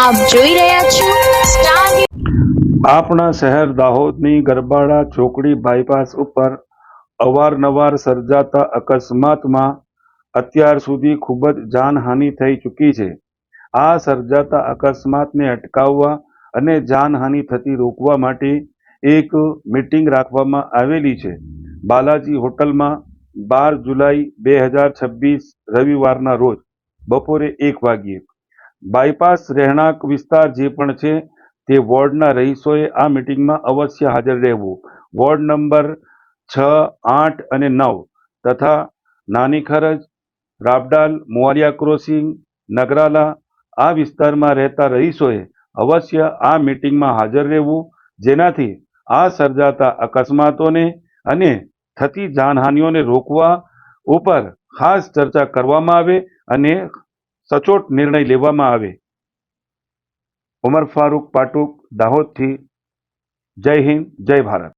આપ જોઈ રહ્યા છો સ્ટાર ન્યૂઝ। આપણા શહેર દાહોદની ગરબાડા ચોકડી બાયપાસ ઉપર અવારનવાર સર્જાતા અકસ્માતમાં અત્યાર સુધી ખૂબ જ જાનહાનિ થઈ ચૂકી છે। આ સર્જાતા અકસ્માતને અટકાવવા અને જાનહાનિ થતી રોકવા માટે એક મીટિંગ રાખવામાં આવેલી છે। બાલાજી હોટલમાં 12 જુલાઈ 2026 રવિવારના રોજ બપોરે 1 વાગ્યે બાયપાસ રહેણાંક વિસ્તાર જે પણ છે તે વોર્ડના રહીશોએ આ મીટિંગમાં અવશ્ય હાજર રહેવું। વોર્ડ નંબર 6, 8 અને 9 તથા નાની ખરજ, રાબડાલ, મુવાલિયા ક્રોસિંગ, નગરાલા આ વિસ્તારમાં રહેતા રહીશોએ અવશ્ય આ મીટિંગમાં હાજર રહેવું, જેનાથી આ સર્જાતા અકસ્માતોને અને થતી જાનહાનિઓને રોકવા ઉપર ખાસ ચર્ચા કરવામાં આવે અને સચોટ નિર્ણય લેવામાં આવે। ઉમર ફારૂક પાટુક, દાહોદથી। જય હિન્દ, જય ભારત।